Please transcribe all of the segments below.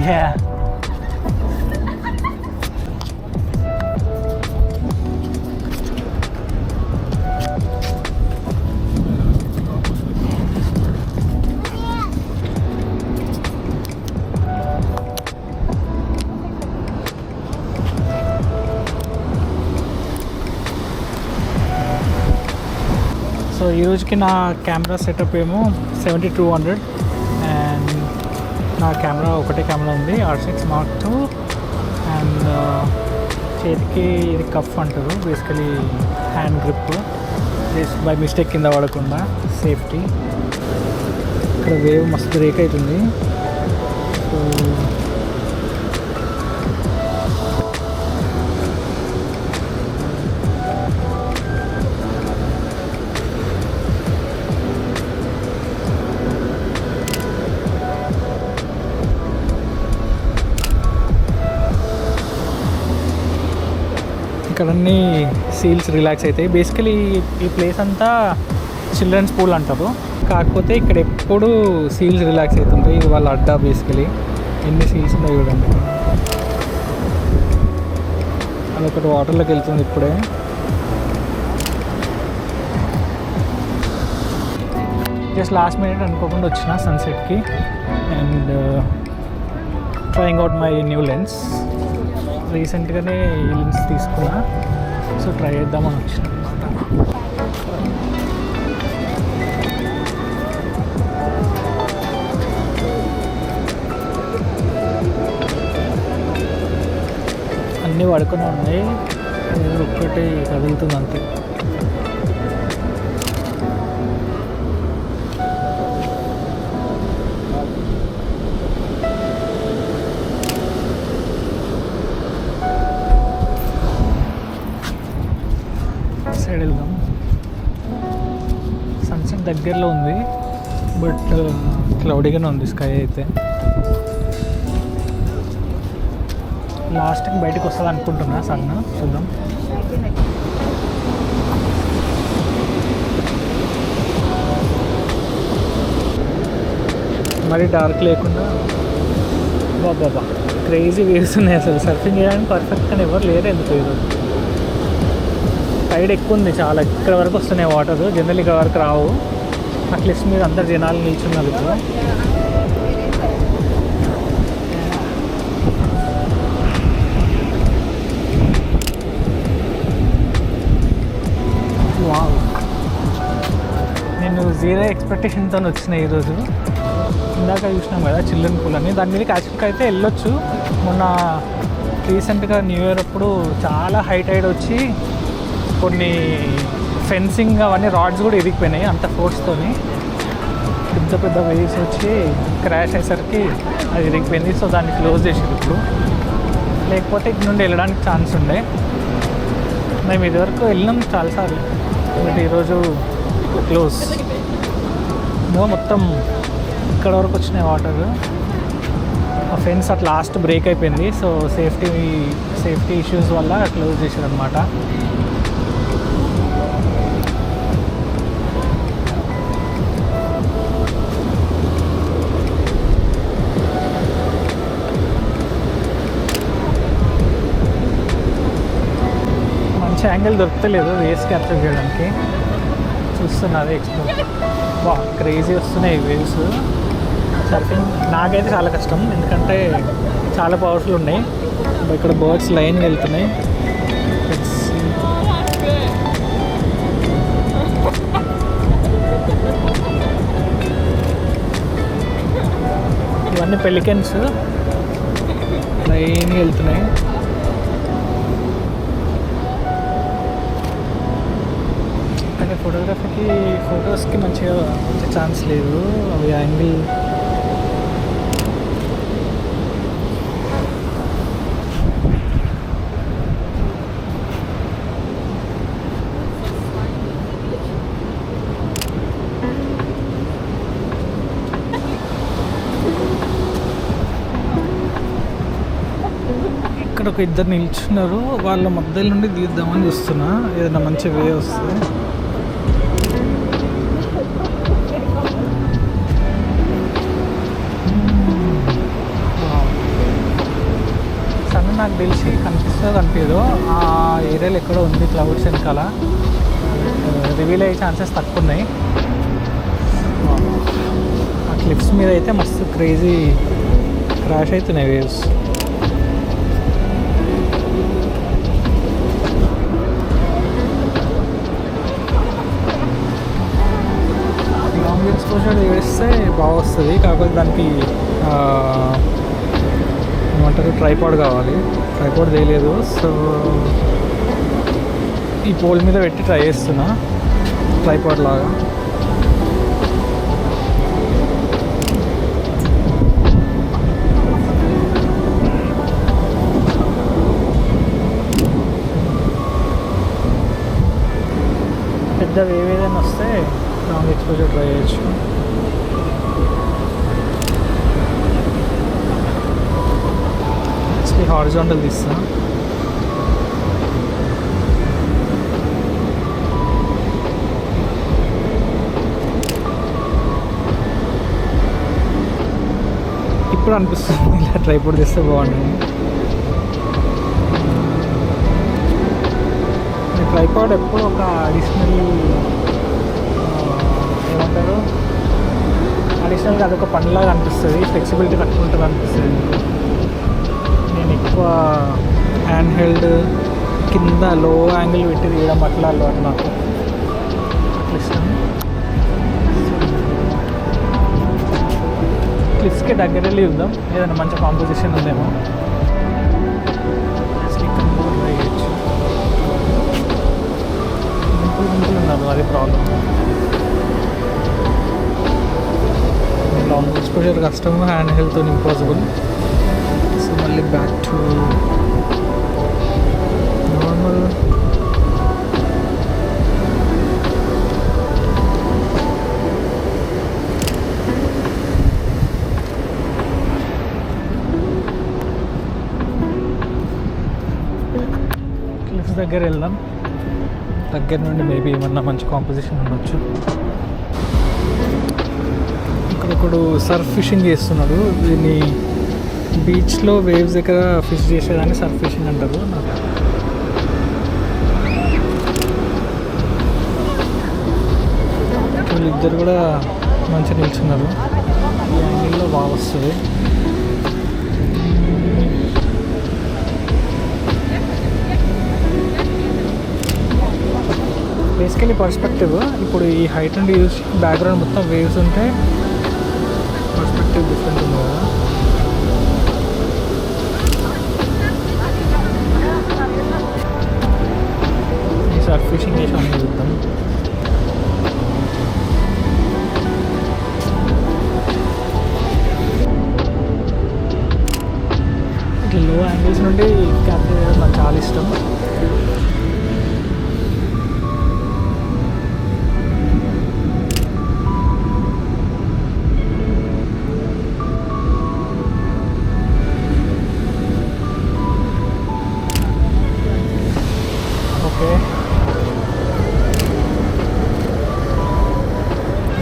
Yeah. So ఈరోజుకి నా camera setup ఏమో 7200 and నా కెమెరా ఒకటే కెమెరా ఉంది R6 Mark II అండ్ చేతికి ఇది కఫ్ అంటారు basically hand grip by mistake కింద పడకుండా సేఫ్టీ. ఇక్కడ వేవ్ మస్తు బ్రేక్ అవుతుంది. సో ఇక్కడ అన్నీ సీల్స్ రిలాక్స్ అవుతాయి. బేసికలీ ఈ ప్లేస్ అంతా చిల్డ్రన్స్ పూల్ అంటారు, కాకపోతే ఇక్కడ ఎప్పుడు సీల్స్ రిలాక్స్ అవుతుంటాయి. ఇది వాళ్ళ అడ్డా బేసికలీ. ఎన్ని సీల్స్ ఉన్నాయి చూడండి. అదొకటి వాటర్లోకి వెళ్తుంది ఇప్పుడే. జస్ట్ లాస్ట్ మినిట్ అనుకోకుండా వచ్చిన సన్సెట్కి and trying out my new lens. రీసెంట్గానే ఈ లెన్స్ తీసుకున్నా, సో ట్రై చేద్దామని వచ్చిన అనమాట. అన్నీ పడుకొని ఉన్నాయి, ఒక్కటి కదులుతుంది అంతే. సైడ్ వెళ్దాం. సన్సెట్ దగ్గరలో ఉంది బట్ క్లౌడీగానే ఉంది స్కై అయితే. లాస్ట్కి బయటకు వస్తుంది అనుకుంటున్నా సన్, చూద్దాం. మరి డార్క్ లేకుండా బాబా క్రేజీ వేవ్స్ ఉన్నాయి. అసలు సర్ఫింగ్ చేయడానికి పర్ఫెక్ట్గా ఎవరు లేరు ఎందుకు. ఈరోజు టైడ్ ఎక్కువ ఉంది చాలా, ఇక్కడ వరకు వస్తున్నాయి వాటర్. జనరల్ ఇక్కడ వరకు రావు. అట్లీస్ట్ మీరు అందరు జనాలు నిల్చున్నారు ఇప్పుడు. వావ్, నేను జీరో ఎక్స్పెక్టేషన్తో వచ్చిన ఈరోజు. ఇందాక చూసినాం కదా చిల్డ్రన్ పూల్ అని, దాని మీద యాక్చువల్గా అయితే వెళ్ళొచ్చు. మొన్న రీసెంట్గా న్యూ ఇయర్ అప్పుడు చాలా హై టైడ్ వచ్చి కొన్ని ఫెన్సింగ్ అవన్నీ రాడ్స్ కూడా ఇరిగిపోయినాయి అంత ఫోర్స్తోని. పెద్ద పెద్ద వేవ్స్ వచ్చి క్రాష్ అయ్యేసరికి అది ఇరిగిపోయింది. సో దాన్ని క్లోజ్ చేసారు ఇప్పుడు, లేకపోతే ఇక్కడ నుండి వెళ్ళడానికి ఛాన్స్ ఉండే. మేము ఇదివరకు వెళ్ళినాం చాలాసార్లు, బట్ ఈరోజు క్లోజ్. మొత్తం ఇక్కడ వరకు వచ్చినాయి వాటర్. ఆ ఫెన్స్ అట్ లాస్ట్ బ్రేక్ అయిపోయింది. సో సేఫ్టీ ఇష్యూస్ వల్ల క్లోజ్ చేశారు అనమాట. మంచి యాంగిల్ దొరకలేదు వేవ్స్ క్యాప్చర్ చేయడానికి. చూస్తున్నది ఎక్స్ప్లోర్. వా క్రేజీ వస్తున్నాయి వేవ్స్. సర్ఫింగ్ నాకైతే చాలా కష్టం, ఎందుకంటే చాలా పవర్ఫుల్ ఉన్నాయి. ఇక్కడ బర్డ్స్ లైన్గా వెళ్తున్నాయి. ఇవన్నీ పెలికన్స్ లైన్గా వెళ్తున్నాయి. కానీ ఫొటోస్కి మంచిగా ఛాన్స్ లేదు. అవి యాంగిల్ ఇక్కడ ఒక ఇద్దరు నిల్చున్నారు, వాళ్ళ మధ్యలో నుండి తీద్దామని చూస్తున్నా, ఏదైనా మంచి వే వస్తుంది. నాకు తెలిసి కనిపిస్తుందో కనిపించదో ఆ ఏరియాలో ఎక్కడో ఉంది క్లౌడ్స్ వెనకాల. రివీల్ అయ్యే ఛాన్సెస్ తక్కువ ఉన్నాయి. ఆ క్లిప్స్ మీద అయితే మస్తు క్రేజీ క్రాష్ అవుతున్నాయి వేవ్స్. లాంగ్ ఎక్స్పోజర్ వేస్తే బాగా వస్తుంది, కాకపోతే దానికి ఏమంటారు ట్రైపాడ్ కావాలి. ట్రైపాడ్ తెలియదు, సో ఈ పోల్ మీద పెట్టి ట్రై చేస్తున్నా ట్రైపాడ్ లాగా. పెద్ద వేవ్ ఏదైనా వస్తే లాంగ్ ఎక్స్పోజర్ ట్రై చేయొచ్చు. హారిజాంటల్ తీస్తా. ఇప్పుడు అనిపిస్తుంది ఇలా ట్రైపాడ్ తీస్తే బాగుంటుంది. ట్రైపాడ్ ఎప్పుడు ఒక అడిషనల్ ఏమంటారు అడిషనల్గా అదొక పనిలాగా అనిపిస్తుంది, ఫ్లెక్సిబిలిటీ తక్కువ ఉంటుంది అనిపిస్తుంది. నేను ఎక్కువ హ్యాండ్ హెల్డ్ కింద లో యాంగిల్ పెట్టి తీయడం అట్లా అలవాటు నాకు ఇష్టం. క్లిప్స్కి దగ్గర వెళ్ళి చూద్దాం ఏదైనా మంచి కాంపోజిషన్ ఉందేమో. గుంపులు ఉన్నారు, అది ప్రాబ్లం. లాంగ్ ఎక్స్పోజర్ కష్టం, హ్యాండ్ హెల్త్ ఇంపాసిబుల్. సో మళ్ళీ బ్యాక్ టు నార్మల్. క్లిఫ్స్ దగ్గర వెళ్దాం. దగ్గర నుండి మేబీ ఏమన్నా మంచి కాంపోజిషన్ ఉండొచ్చు. ఇక్కడొకడు సర్ఫ్ ఫిషింగ్ చేస్తున్నాడు. దీన్ని బీచ్లో వేవ్స్ దగ్గర ఫిష్ చేసేదాన్ని సర్ఫ్ ఫిషింగ్ అంటారు. వీళ్ళిద్దరు కూడా మంచిగా నిల్చున్నారు. ఈ యాంగిల్లో బాగా వస్తుంది. Basically perspective. ఇప్పుడు ఈ హైట్ నుండి యూస్ బ్యాక్గ్రౌండ్ మొత్తం వేవ్స్ ఉంటే పర్స్పెక్టివ్ డిఫరెంట్ ఉంది కదా. ఈ సర్ఫ్ ఫిషింగ్ చేసి అన్నీ చూద్దాం. ఇట్లా లో యాంగిల్స్ నుండి క్యాప్చర్ చేయడం నాకు చాలా ఇష్టం.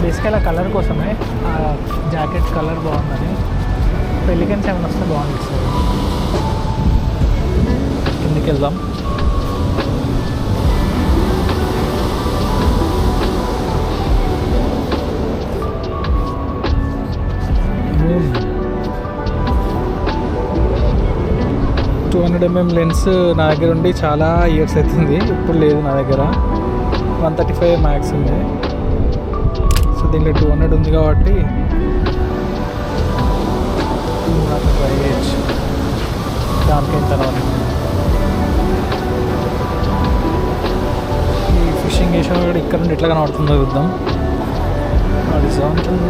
బేసికల్ ఆ కలర్ కోసమే, ఆ జాకెట్ కలర్ బాగుందని. పెళ్ళికన్స్ ఏమైనా వస్తే బాగుంది సార్. కిందికి వెళ్దాం. mm లెన్స్ నా దగ్గర ఉండి చాలా ఇయర్స్ అవుతుంది. ఇప్పుడు లేదు నా దగ్గర. 135 మ్యాక్స్ ఉంది. సో దీంట్లో 200 ఉంది కాబట్టి ట్రై చేయొచ్చు. దానికైన తర్వాత ఈ ఫిషింగ్ చేసిన కూడా ఇక్కడ నుండి ఎట్లా కనబడుతుందో చూద్దాం. హారిజాంటల్.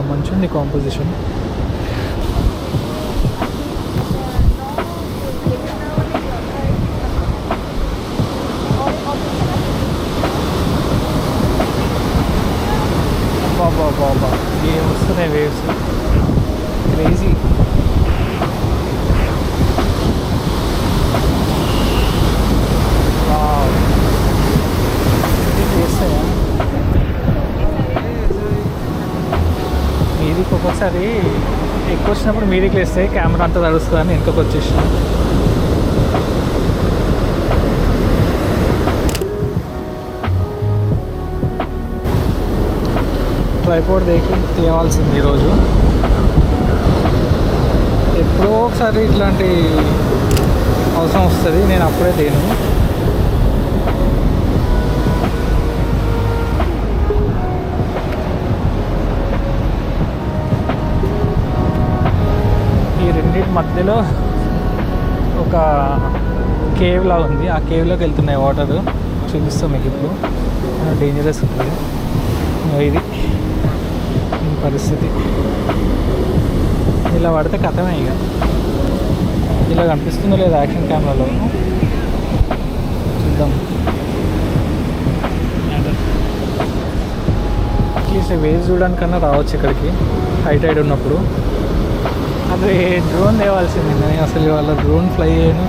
మంచి ఉంది కాంపోజిషన్. బాబా ఏం వస్తున్నాయి వేవ్స్. ఒకసారి ఎక్కువ వచ్చినప్పుడు మీదికి లేస్తే కెమెరా అంతా తడుస్తుందని వెనుకకు వచ్చేసిన. ట్రైపోర్డ్ తేవాల్సింది ఈరోజు. ఎప్పుడో ఒకసారి ఇట్లాంటి అవసరం వస్తుంది, నేను అప్పుడే తేను. ఈ రెండింటి మధ్యలో ఒక కేవ్ లా ఉంది, ఆ కేవ్లోకి వెళ్తున్నాయి వాటర్. చూపిస్తాం మీకు ఇప్పుడు. డేంజరస్ ఉంటుంది ఇది పరిస్థితి. ఇలా పడితే కథమే ఇక. ఇలా కనిపిస్తుందో లేదా యాక్షన్ కెమెరాలో చూద్దాం. అట్లీస్ట్ వేవ్స్ చూడడానికన్నా రావచ్చు ఇక్కడికి హై టైడ్ ఉన్నప్పుడు. అదే డ్రోన్ తేవాల్సింది. నేను అసలు ఇవాళ డ్రోన్ ఫ్లై చేయను.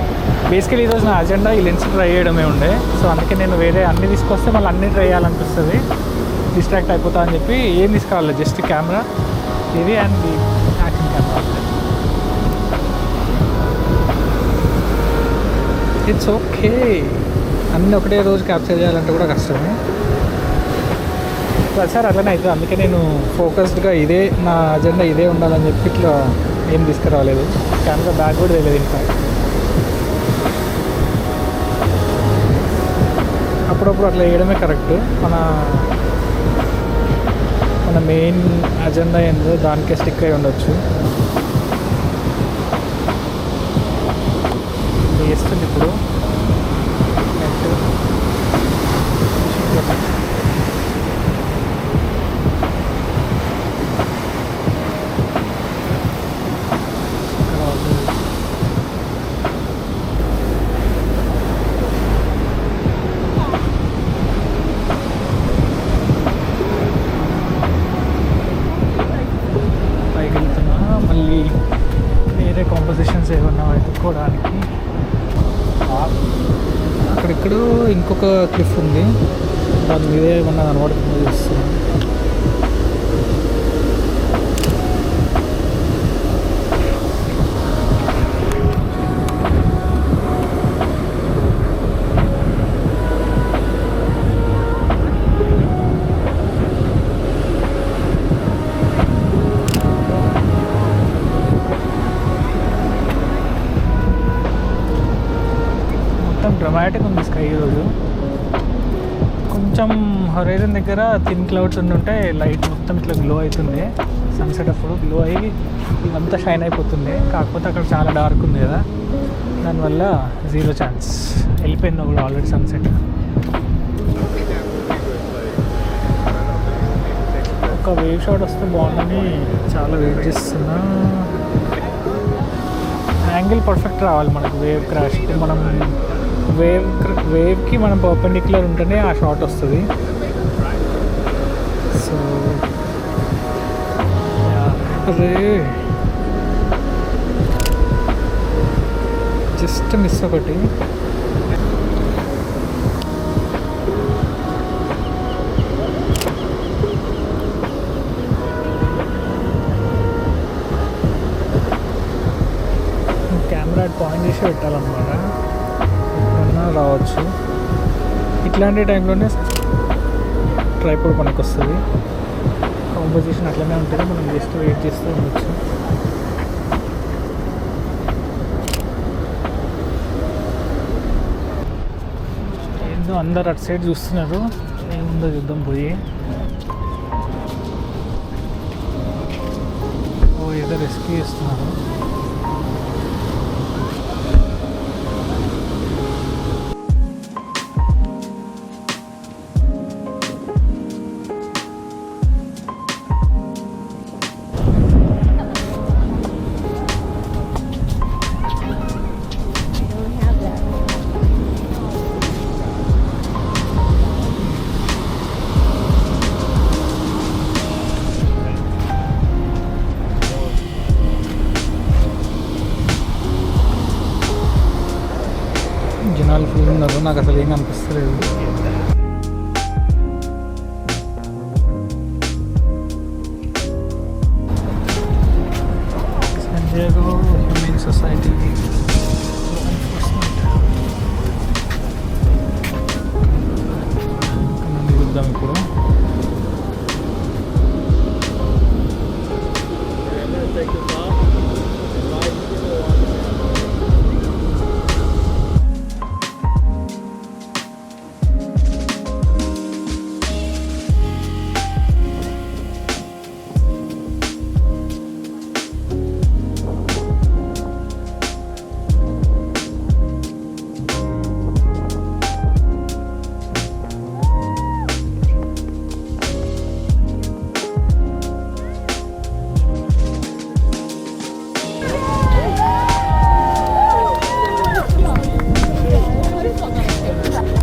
బేసికలీ ఈరోజు నా అజెండా ఈ లెన్స్ ట్రై చేయడమే ఉండే. సో అందుకే నేను వేరే అన్నీ తీసుకొస్తే మళ్ళీ అన్నీ ట్రై చేయాలనిపిస్తుంది, డిస్ట్రాక్ట్ అయిపోతా అని చెప్పి ఏం తీసుకురావాలి, జస్ట్ కెమెరా ఇది and action camera. It's okay. అన్నీ ఒకటే రోజు క్యాప్చర్ చేయాలంటే కూడా కష్టమే. ప్రతిసారి అట్లనే అవుతుంది. అందుకే నేను ఫోకస్డ్గా ఇదే నా అజెండా ఇదే ఉండాలని చెప్పి ఇట్లా ఏం తీసుకురాలేదు. కెమెరా బ్యాగ్ కూడా తెలియదు ఇంకా. అప్పుడప్పుడు అట్లా వేయడమే కరెక్ట్. మన మెయిన్ అజెండా ఏందో దానికే స్టిక్ అయి ఉండొచ్చు. వేస్తుంది ఇప్పుడు కాంపోజిషన్స్ ఏమన్నా వెతుక్కోవడానికి. అక్కడెక్కడో ఇంకొక క్లిఫ్ ఉంది, దాని మీదే ఏమన్నా కనబడుతుందో చూస్తున్నాను. డ్రమాటిక్ ఉంది స్కై ఈరోజు. కొంచెం హొరైజన్ దగ్గర థిన్ క్లౌడ్స్ ఉంటే లైట్ మొత్తం ఇట్లా గ్లో అవుతుంది. సన్సెట్ అప్పుడు గ్లో అయ్యి ఇవంతా షైన్ అయిపోతుంది. కాకపోతే అక్కడ చాలా డార్క్ ఉంది కదా, దానివల్ల జీరో ఛాన్స్. వెళ్ళిపోయింది కూడా ఆల్రెడీ సన్సెట్. ఒక వేవ్ షాట్ వస్తే బాగుందని చాలా వెయిట్ చేస్తున్నా. యాంగిల్ పర్ఫెక్ట్ రావాలి మనకు. వేవ్ క్రాష్ మనం వేవ్కి మనం పర్పెండిక్యులర్ ఉంటేనే ఆ షాట్ వస్తుంది. సో అదే జస్ట్ మిస్ ఒకటి. కెమెరా పాయింట్ చేసి పెట్టాలన్నమాట. ఎప్పుడన్నా రావచ్చు. ఇట్లాంటి టైంలోనే ట్రైపోడ్ పనికి వస్తుంది. కాంపోజిషన్ అట్లనే ఉంటుంది, మనం జస్ట్ వెయిట్ చేస్తూ ఉండొచ్చు. ఏందో అందరు అటు సైడ్ చూస్తున్నారు, ఏముందో చూద్దాం పోయి. ఓ ఏదో రెస్క్యూ చేస్తున్నారు. జనాలు ఫుల్ ఉన్నారు, నాకు అసలు ఏం అనిపిస్తలేదు. సొసైటీ చూద్దాం ఇప్పుడు.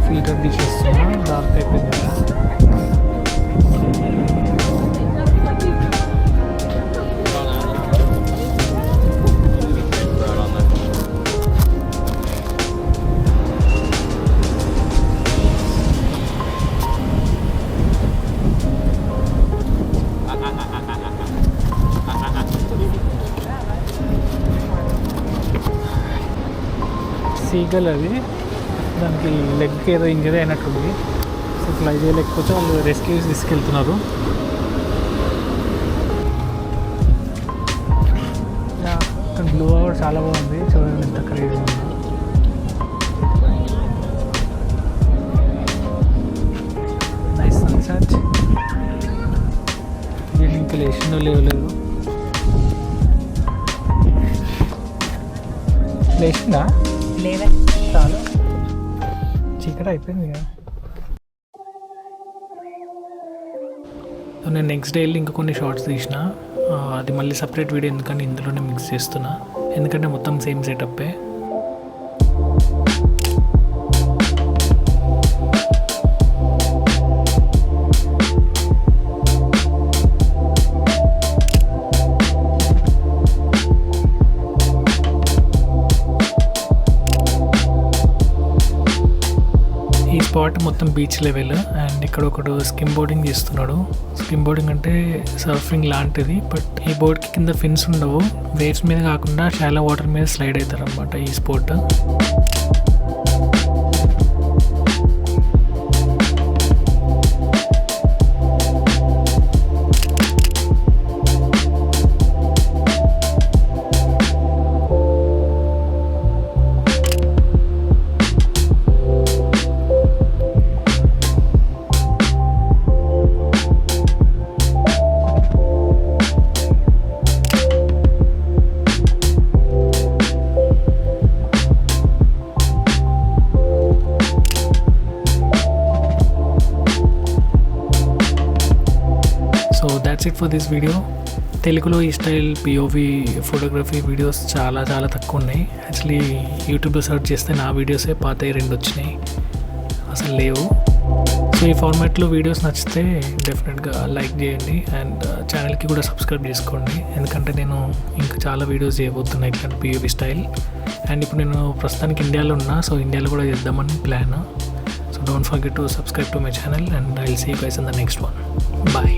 ఫిల్టర్ తీసేస్తున్నా, డార్క్ అయిపోయింది కదా. సీగల్ అది, దానికి లెగ్కి ఏదో ఇంజరీ అయినట్టుంది. సో ఫ్లై చేయలేకపోతే వాళ్ళు రెస్క్యూ తీసుకెళ్తున్నారు. ఇక్కడ బ్లూ అవర్ చాలా బాగుంది, చూడండి ఎంత క్రేజీ ఉందో. Nice sunset. వీళ్ళు ఇంకా లేచిందో లేవలేదు. లేచిందా? లేదా చాలా చీకటి అయిపోయింది కదా. సో నేను నెక్స్ట్ డే వెళ్ళి ఇంకా కొన్ని షార్ట్స్ తీసిన, అది మళ్ళీ సపరేట్ వీడియో ఎందుకని ఇందులోనే మిక్స్ చేస్తున్నా, ఎందుకంటే మొత్తం సేమ్ సెటప్పే. ఈ స్పాట్ మొత్తం బీచ్ లెవెల్, అండ్ ఇక్కడ ఒకడు స్కిమ్ బోర్డింగ్ చేస్తున్నాడు. స్కిమ్ బోర్డింగ్ అంటే సర్ఫింగ్ లాంటిది, బట్ ఈ బోర్డ్కి కింద ఫిన్స్ ఉండవు. వేవ్స్ మీద కాకుండా షాలో వాటర్ మీద స్లైడ్ అవుతారు అనమాట ఈ sport. So that's it for this video. తెలుగులో ఈ స్టైల్ పిఓవి ఫోటోగ్రఫీ వీడియోస్ చాలా చాలా తక్కువ ఉన్నాయి. యాక్చువల్లీ యూట్యూబ్లో సెర్చ్ చేస్తే నా వీడియోసే పాతవి 2 వచ్చినాయి, అసలు లేవు. సో ఈ ఫార్మాట్లో వీడియోస్ నచ్చితే డెఫినెట్గా లైక్ చేయండి, అండ్ ఛానల్కి కూడా సబ్స్క్రైబ్ చేసుకోండి, ఎందుకంటే నేను ఇంకా చాలా వీడియోస్ చేయబోతున్నాను ఇట్లాంటి పిఓవి స్టైల్. అండ్ ఇప్పుడు నేను ప్రస్తుతానికి ఇండియాలో ఉన్నా, సో ఇండియాలో కూడా చేద్దామని plan. So don't forget to subscribe to my channel, and I'll see you guys in the next one. Bye.